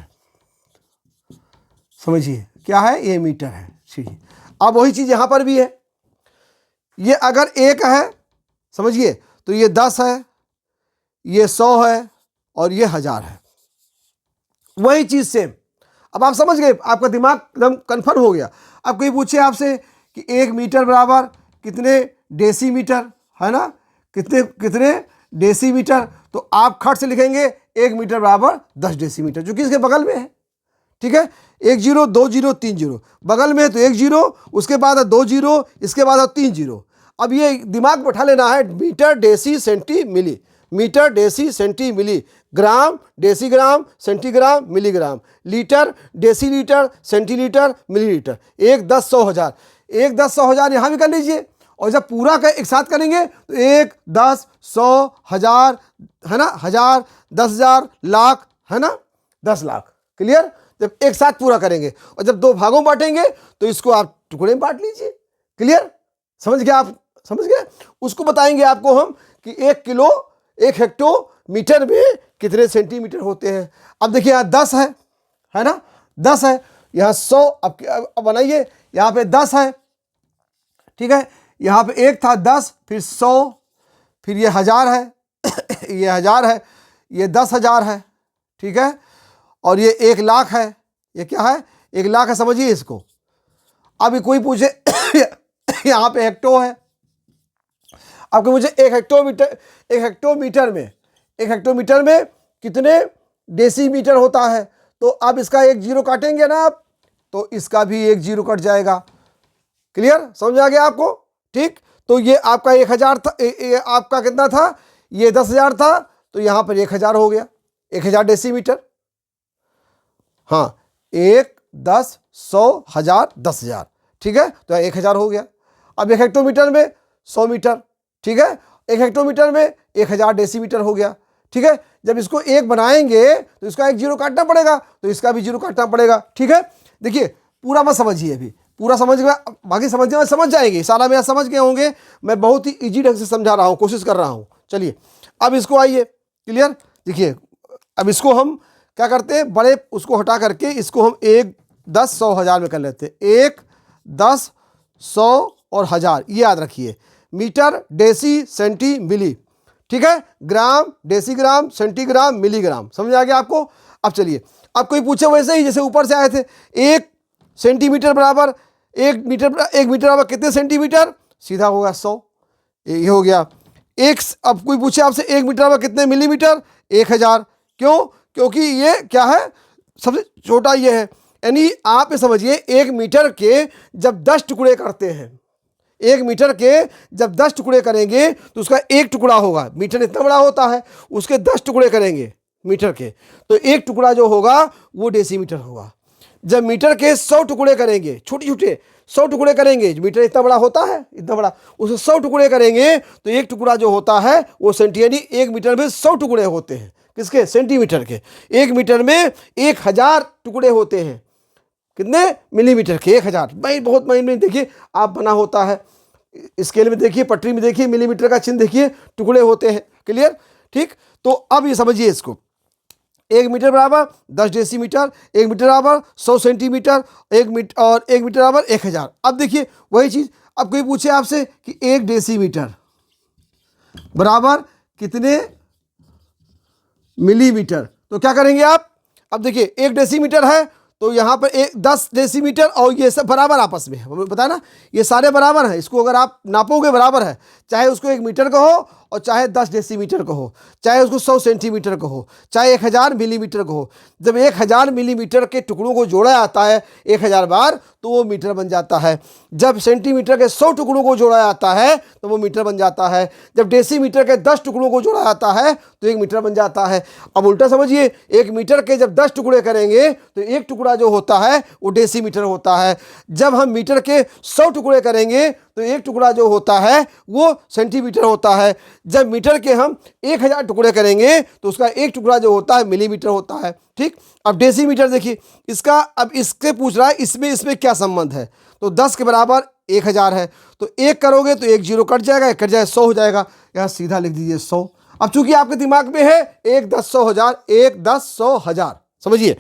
समझिए क्या है, ये मीटर है, ठीक। अब वही चीज यहां पर भी है, ये अगर 1 है, समझिए। तो ये 10 है, ये 100 है और ये 1000 है, वही चीज़ सेम। अब आप समझ गए, आपका दिमाग एकदम कन्फर्म हो गया। अब कोई पूछे आपसे कि 1 मीटर बराबर कितने डेसीमीटर, है ना, कितने कितने डेसीमीटर, तो आप खट से लिखेंगे 1 मीटर बराबर 10 डेसीमीटर, जो कि इसके बगल में है। ठीक है, 1 जीरो 2 जीरो 3 जीरो, बगल में है तो 1 जीरो, उसके बाद है 2 जीरो, इसके बाद है 3 जीरो। अब ये दिमाग बैठा लेना है, metre deci centi milli, metre deci centi milli, gram decigram centigram milligram, litre decilitre centilitre millilitre, 1 10 100 1000, 1 10 100 1000 यहाँ भी कर लीजिए। और जब पूरा एक साथ करेंगे तो 1 10 100 1000, है ना, 1000 10,000 लाख, है ना, 10 लाख। क्लियर? जब एक साथ पूरा करेंगे और जब 2 भागों में बांटेंगे तो इसको आप टुकड़े में बांट लीजिए। क्लियर? समझ गए आप? समझ गए? उसको बताएंगे आपको हम कि 1 किलो 1 हेक्टोमीटर में कितने सेंटीमीटर होते हैं। अब देखिए यहाँ 10 है ना, 10 है, यहाँ 100, अब बनाइए, यहाँ पे 10 है, ठीक है, यहाँ पे 1 था 10, फिर 100, फिर ये 1000 है ये 1000 है, ये 10,000 है, ठीक है, और ये 1 लाख है। ये क्या है? 1 लाख है, समझिए इसको। अभी कोई पूछे यहाँ पे हेक्टो है, आपको मुझे 1 हेक्टोमीटर में कितने डेसीमीटर होता है, तो अब इसका 1 जीरो काटेंगे ना आप, तो इसका भी 1 जीरो कट जाएगा। क्लियर? समझ आ गया आपको? ठीक, तो ये आपका 1000 था, ये आपका कितना था, ये 10,000 था, तो यहाँ पर 1000 हो गया, 1000 डेसीमीटर। हाँ, 1 10 100 1000 10,000, ठीक है, तो 1000 हो गया। अब 1 हेक्टोमीटर में 100 मीटर, ठीक है, 1 हेक्टोमीटर में 1000 डेसीमीटर हो गया। ठीक है, जब इसको 1 बनाएंगे तो इसका 1 जीरो काटना पड़ेगा, तो इसका भी जीरो काटना पड़ेगा। ठीक है, देखिए पूरा मत समझिए, अभी पूरा समझ गया, बाकी समझने में समझ जाएंगे, सारा मेरा समझ गए होंगे। मैं बहुत ही इजी ढंग से समझा रहा हूँ, कोशिश कर रहा हूँ। चलिए अब इसको आइए, क्लियर? देखिए अब इसको हम क्या करते हैं, बड़े उसको हटा करके इसको हम 1 10 100 1000 में कर लेते हैं। 1 10 100 और 1000, ये याद रखिए। मीटर डेसी सेंटी मिली, ठीक है, ग्राम डेसीग्राम सेंटीग्राम मिलीग्राम। समझ आ गया आपको? अब चलिए, अब कोई पूछे वैसे ही जैसे ऊपर से आए थे, 1 सेंटीमीटर बराबर 1 मीटर बराबर कितने सेंटीमीटर, सीधा होगा 100, ये हो गया। अब कोई पूछे आपसे 1 मीटर बराबर कितने मिलीमीटर, 1000। क्यों? क्योंकि ये क्या है, सबसे छोटा ये है। यानी आप ये समझिए, 1 मीटर के जब 10 टुकड़े करते हैं, 1 मीटर के जब 10 टुकड़े करेंगे तो उसका 1 टुकड़ा होगा, मीटर इतना बड़ा होता है, उसके 10 टुकड़े करेंगे मीटर के, तो 1 टुकड़ा जो होगा वो डेसीमीटर होगा। जब मीटर के 100 टुकड़े करेंगे, छोटे छोटे 100 टुकड़े करेंगे, मीटर इतना बड़ा होता है, इतना बड़ा, उसे 100 टुकड़े करेंगे तो 1 टुकड़ा जो होता है वो सेंटी, यानी 1 मीटर में 100 टुकड़े होते हैं। किसके? सेंटीमीटर के। 1 मीटर में 1000 टुकड़े होते हैं, कितने? मिलीमीटर के 1000। भाई बहुत महीन में देखिए आप बना होता है, स्केल में देखिए, पटरी में देखिए, मिलीमीटर का चिन्ह देखिए, टुकड़े होते हैं। क्लियर? ठीक, तो अब ये समझिए इसको, 1 मीटर बराबर 10 डेसीमीटर, 1 मीटर बराबर 100 सेंटीमीटर, 1 मीटर और 1 मीटर बराबर 1000। अब देखिए वही चीज, अब कोई पूछे आपसे कि 1 डेसीमीटर बराबर कितने मिलीमीटर, तो क्या करेंगे आप? अब देखिए 1 डेसीमीटर है तो यहाँ पर 10 डेसीमीटर और ये सब बराबर आपस में, हमें पता है ना, ये सारे बराबर हैं। इसको अगर आप नापोगे बराबर है, चाहे उसको 1 मीटर का हो और चाहे 10 डेसीमीटर का हो, चाहे उसको 100 सेंटीमीटर का हो, चाहे 1000 मिलीमीटर का हो। जब 1000 मिलीमीटर के टुकड़ों को जोड़ा जाता है 1000 बार तो वो मीटर बन जाता है। जब सेंटीमीटर के 100 टुकड़ों को जोड़ा जाता है तो वो मीटर बन जाता है। जब डेसीमीटर के 10 टुकड़ों को जोड़ा जाता है तो 1 मीटर बन जाता है। अब उल्टा समझिए, 1 मीटर के जब 10 टुकड़े करेंगे तो 1 टुकड़ा जो होता है वो डेसीमीटर होता है। जब हम मीटर के 100 टुकड़े करेंगे तो 1 टुकड़ा जो होता है वो सेंटीमीटर होता है। जब मीटर के हम 1000 टुकड़े करेंगे तो उसका 1 टुकड़ा जो होता है मिलीमीटर होता है। ठीक, अब डेसीमीटर देखिए इसका, अब इससे पूछ रहा है इसमें क्या संबंध है, तो 10 के बराबर 1000 है, तो 1 करोगे तो 1 जीरो कट जाएगा, कट जाए 100 हो जाएगा, यहाँ सीधा लिख दीजिए 100। अब चूंकि आपके दिमाग में है 1 10 100 1000, 1 10 100 1000, समझिए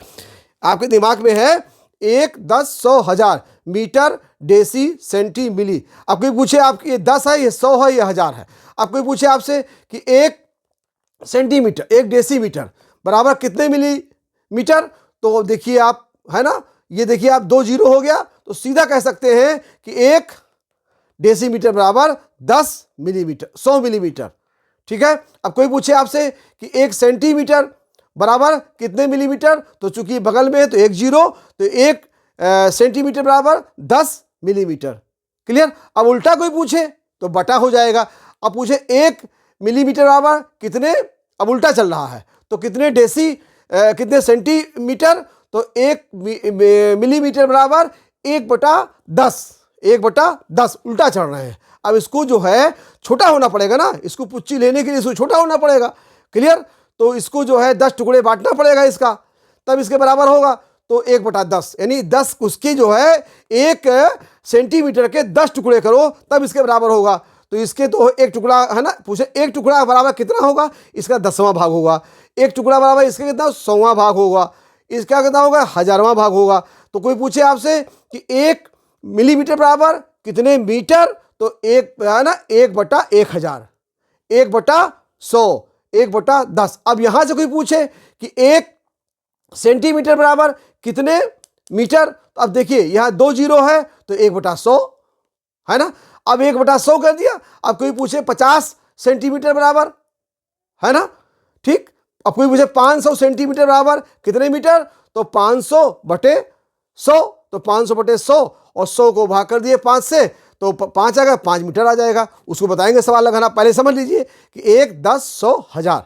आपके दिमाग में है 1 10 100 1000, मीटर डेसी सेंटी मिली। अब कोई पूछे आपकी ये 10 है, ये 100 है, ये 1000 है। अब कोई पूछे आपसे कि 1 सेंटीमीटर, 1 डेसीमीटर बराबर कितने मिलीमीटर, तो देखिए आप, है ना, ये देखिए आप 2 जीरो हो गया, तो सीधा कह सकते हैं कि 1 डेसीमीटर बराबर 10 मिलीमीटर, 100 मिलीमीटर। ठीक है। अब कोई पूछे आपसे कि 1 सेंटीमीटर बराबर कितने मिलीमीटर, तो चूंकि बगल में है तो 1 जीरो, तो 1 सेंटीमीटर बराबर 10 मिलीमीटर। क्लियर। अब उल्टा कोई पूछे तो बटा हो जाएगा। अब पूछे 1 मिलीमीटर बराबर कितने, अब उल्टा चल रहा है, तो कितने कितने सेंटीमीटर, तो 1 मिलीमीटर बराबर 1/10, 1/10 उल्टा चल रहे हैं। अब इसको जो है छोटा होना पड़ेगा ना, इसको पुच्ची लेने के लिए इसको छोटा होना पड़ेगा। क्लियर। तो इसको जो है 10 टुकड़े बांटना पड़ेगा इसका, तब इसके बराबर होगा। तो 1/10 यानी 10 उसकी जो है 1 सेंटीमीटर के 10 टुकड़े करो तब इसके बराबर होगा। तो इसके तो एक टुकड़ा है ना, पूछे 1 टुकड़ा बराबर कितना होगा, इसका 10वां भाग होगा। 1 टुकड़ा बराबर इसका कितना, 100वां भाग होगा। इसका कितना होगा, 1000वां भाग होगा। तो कोई पूछे आपसे कि 1 मिलीमीटर बराबर कितने मीटर, तो 1 है ना, 1/1000, 1/100, 1/10। अब यहां से कोई पूछे कि 1 सेंटीमीटर बराबर कितने मीटर, तो अब देखिए यहां 2 जीरो है तो 1/100 है ना। अब 1/100 कर दिया। अब कोई पूछे 50 सेंटीमीटर बराबर, है ना, ठीक। अब कोई पूछे 500 सेंटीमीटर बराबर कितने मीटर, तो 500/100, तो 500/100 और 100 को भाग कर दिए 5 से, तो 5 आएगा, 5 मीटर आ जाएगा। उसको बताएंगे सवाल लगाना, पहले समझ लीजिए कि 1, 10, 100, 1000।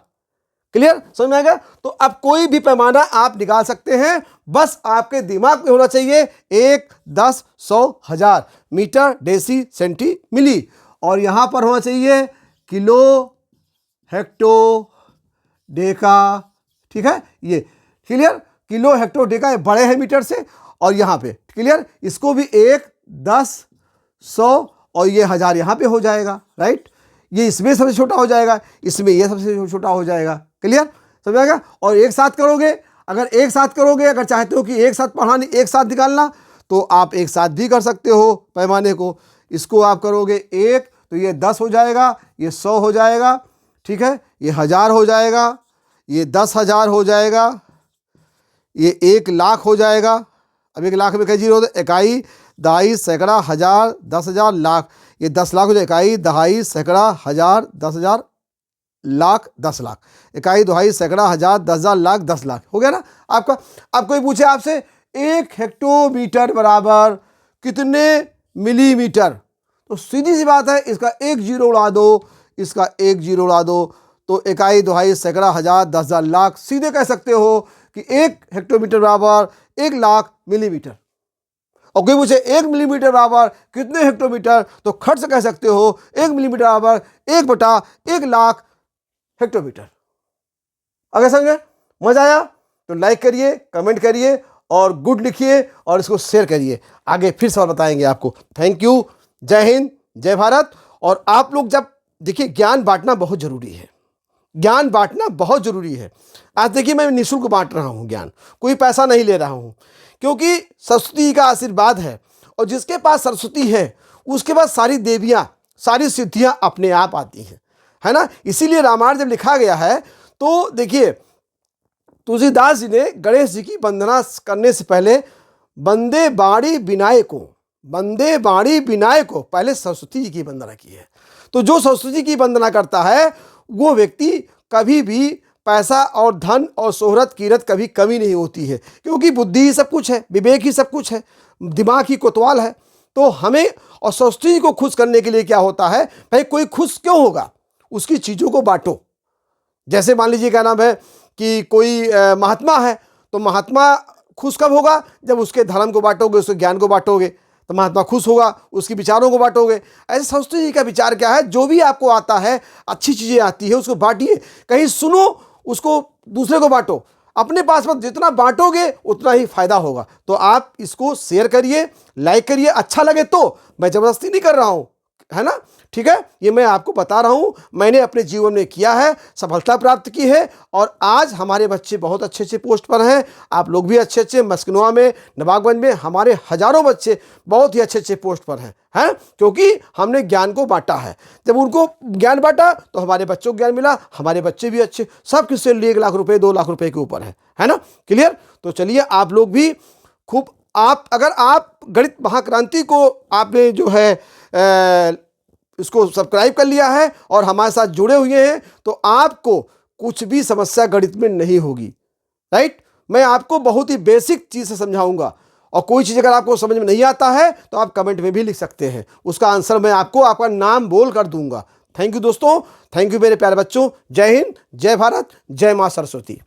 क्लियर, समझ में आएगा। तो अब कोई भी पैमाना आप निकाल सकते हैं, बस आपके दिमाग में होना चाहिए 1, 10, 100, 1000 मीटर, डेसी, सेंटी, मिली। और यहां पर होना चाहिए किलो, हेक्टो, डेका। ठीक है, ये क्लियर। किलो, हेक्टो, डेका ये बड़े हैं मीटर से, और यहां पे क्लियर, इसको भी 1, 10, 100 और ये 1000 यहां पे हो जाएगा। राइट, ये इसमें सबसे छोटा हो जाएगा, इसमें ये सबसे छोटा हो जाएगा। क्लियर, समझ आएगा। और एक साथ करोगे, अगर एक साथ करोगे, अगर चाहते हो कि एक साथ पढ़ाने, एक साथ निकालना, तो आप एक साथ भी कर सकते हो पैमाने को। इसको आप करोगे 1 तो ये 10 हो जाएगा, ये 100 हो जाएगा। ठीक है, ये 1000 हो जाएगा, ये 10,000 हो जाएगा, ये 1,00,000 हो जाएगा। अब 1,00,000 में कई जीरो होते, इकाई, दहाई, सैकड़ा, 1000, 10,000, लाख। ये 10 लाख हो जाए, इकाई, दहाई, सैकड़ा, 1000, 10,000, लाख, 10 लाख। इकाई, दहाई, सैकड़ा, 1000, 10,000, लाख, 10 लाख हो गया ना आपका। अब कोई पूछे आपसे 1 हेक्टोमीटर बराबर कितने मिलीमीटर, तो सीधी सी बात है, इसका 1 जीरो उड़ा दो, इसका 1 जीरो उड़ा दो, तो इकाई, दहाई, सैकड़ा, 1000, 10,000, लाख। सीधे कह सकते हो कि 1 हेक्टोमीटर बराबर 1,00,000 मिलीमीटर। और कोई पूछे 1 मिलीमीटर बराबर कितने हेक्टोमीटर, तो खट से कह सकते हो 1 मिलीमीटर बराबर 1/1,00,000 हेक्टोमीटर। अगर समझे, मजा आया तो लाइक करिए, कमेंट करिए और गुड लिखिए और इसको शेयर करिए। आगे फिर सवाल बताएंगे आपको। Thank you. जय हिंद, जय भारत। और आप लोग जब देखिए, ज्ञान बांटना बहुत जरूरी है, ज्ञान बांटना बहुत जरूरी है। आज देखिए, मैं निःशुल्क बांट रहा हूं ज्ञान, कोई पैसा नहीं ले रहा हूं, क्योंकि सरस्वती का आशीर्वाद है। और जिसके पास सरस्वती है उसके पास सारी देवियां, सारी सिद्धियां अपने आप आती हैं, है ना। इसीलिए रामायण जब लिखा गया है तो देखिए, तुलसीदास जी ने गणेश जी की वंदना करने से पहले वंदे बाणी विनायक को, वंदे बाणी विनायक को पहले सरस्वती जी की वंदना की है। तो जो सरस्वती जी की वंदना करता है वो व्यक्ति कभी भी पैसा और धन और शोहरत कीरत कभी कमी नहीं होती है, क्योंकि बुद्धि ही सब कुछ है, विवेक ही सब कुछ है, दिमाग ही कोतवाल है। तो हमें और सरस्वती जी को खुश करने के लिए क्या होता है भाई, कोई खुश क्यों होगा, उसकी चीज़ों को बांटो। जैसे मान लीजिए क्या नाम है कि कोई महात्मा है, तो महात्मा खुश कब होगा, जब उसके धर्म को बांटोगे, उसके ज्ञान को बांटोगे, तो महात्मा खुश होगा, उसकी विचारों को बांटोगे। ऐसे सरस्वती जी का विचार क्या है, जो भी आपको आता है, अच्छी चीज़ें आती है, उसको बांटिए, कहीं सुनो, उसको दूसरे को बांटो, अपने पास मत, जितना बांटोगे उतना ही फायदा होगा। तो आप इसको शेयर करिए, लाइक करिए, अच्छा लगे तो, मैं जबरदस्ती नहीं कर रहा हूँ, है ना, ठीक है। ये मैं आपको बता रहा हूँ, मैंने अपने जीवन में किया है, सफलता प्राप्त की है और आज हमारे बच्चे बहुत अच्छे अच्छे पोस्ट पर हैं। आप लोग भी अच्छे अच्छे मस्किनवा में, नवाबगंज में हमारे हजारों बच्चे बहुत ही अच्छे अच्छे पोस्ट पर हैं, क्योंकि हमने ज्ञान को बांटा है। जब उनको ज्ञान बांटा तो हमारे बच्चों को ज्ञान मिला, हमारे बच्चे भी अच्छे, सब किससे लिए 1 लाख रुपए 2 लाख रुपए के ऊपर है ना, क्लियर। तो चलिए आप लोग भी खूब, अगर आप गणित महाक्रांति को आपने जो है इसको सब्सक्राइब कर लिया है और हमारे साथ जुड़े हुए हैं, तो आपको कुछ भी समस्या गणित में नहीं होगी, राइट। मैं आपको बहुत ही बेसिक चीज़ से समझाऊंगा और कोई चीज़ अगर आपको समझ में नहीं आता है तो आप कमेंट में भी लिख सकते हैं, उसका आंसर मैं आपको आपका नाम बोल कर दूंगा। थैंक यू दोस्तों, थैंक यू मेरे प्यारे बच्चों। जय हिंद, जय भारत, जय माँ सरस्वती।